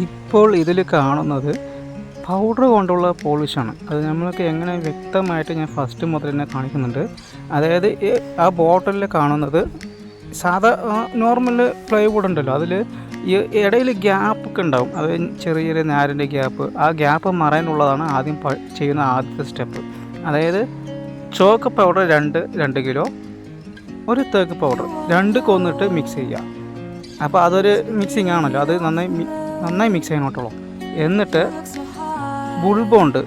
ഇപ്പോൾ ഇതിൽ കാണുന്നത് പൗഡർ കൊണ്ടുള്ള പോളിഷാണ്. അത് നമ്മൾക്ക് എങ്ങനെ വ്യക്തമായിട്ട് ഞാൻ ഫസ്റ്റ് മുതൽ തന്നെ കാണിക്കുന്നുണ്ട്. അതായത് ആ ബോട്ടിലിൽ കാണുന്നത് സാധാ നോർമൽ പ്ലൈവുഡ് ഉണ്ടല്ലോ, അതിൽ ഈ ഇടയിൽ ഗ്യാപ്പൊക്കെ ഉണ്ടാവും. അത് ചെറിയൊരു നാരിൻ്റെ ഗ്യാപ്പ്, ആ ഗ്യാപ്പ് മറയാനുള്ളതാണ് ആദ്യം ചെയ്യുന്ന ആദ്യത്തെ സ്റ്റെപ്പ്. അതായത് ചോക്ക് പൗഡർ 2 കിലോ, ഒരു തേക്ക് പൗഡർ 2 കൊന്നിട്ട് മിക്സ് ചെയ്യുക. അപ്പോൾ അതൊരു മിക്സിങ് ആണല്ലോ, അത് നന്നായി മിക്സ് ചെയ്യണോട്ടുള്ളൂ. എന്നിട്ട് ബുൾബോണ്ട്,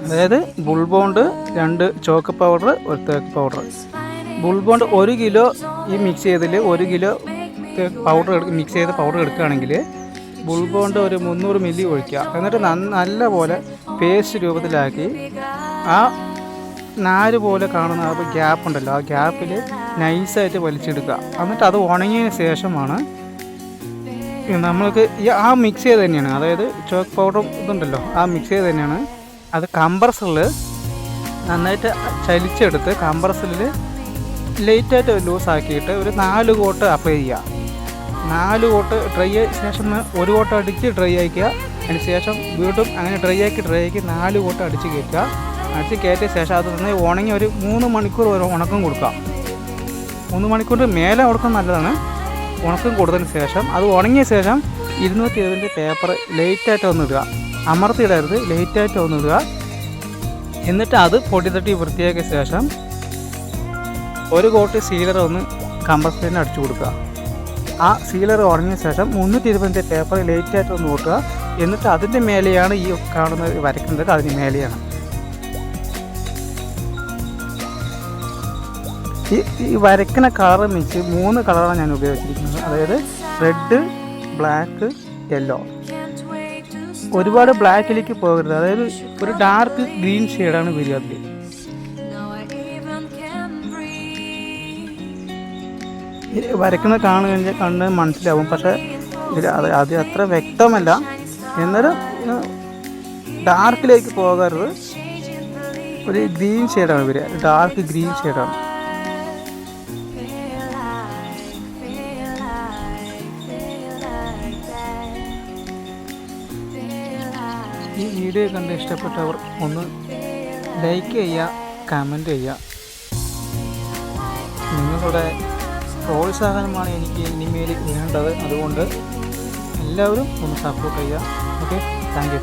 അതായത് ബുൾബോണ്ട് 2 ചോക്ക് പൗഡർ, ഒരു തേക്ക് പൗഡർ. ബുൾബോണ്ട് 1 കിലോ ഈ മിക്സ് ചെയ്തതിൽ 1 കിലോ പൗഡർ മിക്സ് ചെയ്ത പൗഡർ എടുക്കുകയാണെങ്കിൽ ബുൾബോണ്ട് ഒരു 300 മില്ലി ഒഴിക്കുക. എന്നിട്ട് നല്ല പോലെ പേസ്റ്റ് രൂപത്തിലാക്കി ആ നാര് പോലെ കാണുന്ന ആ ഗ്യാപ്പ് ഉണ്ടല്ലോ, ആ ഗ്യാപ്പിൽ നൈസായിട്ട് വലിച്ചെടുക്കുക. എന്നിട്ട് അത് ഉണങ്ങിയതിന് ശേഷമാണ് നമ്മൾക്ക് ആ മിക്സ് ചെയ്ത് തന്നെയാണ്, അതായത് ചോക്ക് പൗഡറും ഇതുണ്ടല്ലോ, ആ മിക്സ് ചെയ്ത് തന്നെയാണ് അത് കംപ്രസറിൽ നന്നായിട്ട് ചലിച്ചെടുത്ത് കംപ്രസറിൽ ലൈറ്റായിട്ട് ലൂസാക്കിയിട്ട് ഒരു 4 കോട്ട് അപ്ലൈ ചെയ്യുക. 4 കോട്ട് ഡ്രൈ ആയ ശേഷം 1 കോട്ട് അടിച്ച് ഡ്രൈ ആക്കുക. അതിന് ശേഷം വീണ്ടും അങ്ങനെ ഡ്രൈ ആക്കി 4 കോട്ട് അടിച്ച് കയറ്റുക. അടിച്ച് കയറ്റിയ ശേഷം അത് നന്നായി ഉണങ്ങി ഒരു 3 മണിക്കൂർ ഒരു ഉണക്കം കൊടുക്കുക. 3 മണിക്കൂറിന് മേലെ ഉണക്കം നല്ലതാണ്. ഉണക്കം കൊടുത്തതിന് ശേഷം അത് ഉണങ്ങിയ ശേഷം 270 പേപ്പർ ലൈറ്റായിട്ട് ഒന്നിടുക, അമർത്തിയിടരുത്, ലൈറ്റായിട്ട് ഒന്നിടുക. എന്നിട്ട് അത് പൊടി തട്ടി വൃത്തിയാക്കിയ ശേഷം 1 കോട്ട് സീലർ ഒന്ന് കംപ്രസറിന് അടിച്ചു കൊടുക്കുക. ആ സീലർ ഉണങ്ങിയ ശേഷം 320 പേപ്പർ ലൈറ്റായിട്ട് ഒന്ന് ഓട്ടുക. എന്നിട്ട് അതിൻ്റെ മേലെയാണ് ഈ കാണുന്നത് വരയ്ക്കുന്നത്, അതിന് മേലെയാണ് ഈ വരയ്ക്കുന്ന കളർ മിക്സ് 3 കളറാണ് ഞാൻ ഉപയോഗിച്ചിരിക്കുന്നത്. അതായത് റെഡ്, ബ്ലാക്ക്, യെല്ലോ. ഒരുപാട് ബ്ലാക്കിലേക്ക് പോകരുത്, അതായത് ഒരു ഡാർക്ക് ഗ്രീൻ ഷെയ്ഡാണ് വരിക. അതിൽ വരയ്ക്കുന്ന കണ്ട് മനസ്സിലാവും, പക്ഷേ അത് അത്ര വ്യക്തമല്ല. എന്നാലും ഡാർക്കിലേക്ക് പോകരുത്, ഒരു ഗ്രീൻ ഷെയ്ഡാണ് വരിക, ഡാർക്ക് ഗ്രീൻ ഷെയ്ഡാണ്. ഈ വീഡിയോ കണ്ട് ഇഷ്ടപ്പെട്ടവർ ഒന്ന് ലൈക്ക് ചെയ്യുക, കമൻറ്റ് ചെയ്യുക. നിങ്ങളുടെ പ്രോത്സാഹനമാണ് എനിക്ക് ഇനിമേൽ വേണ്ടത്. അതുകൊണ്ട് എല്ലാവരും ഒന്ന് സപ്പോർട്ട് ചെയ്യുക. Okay, thank you.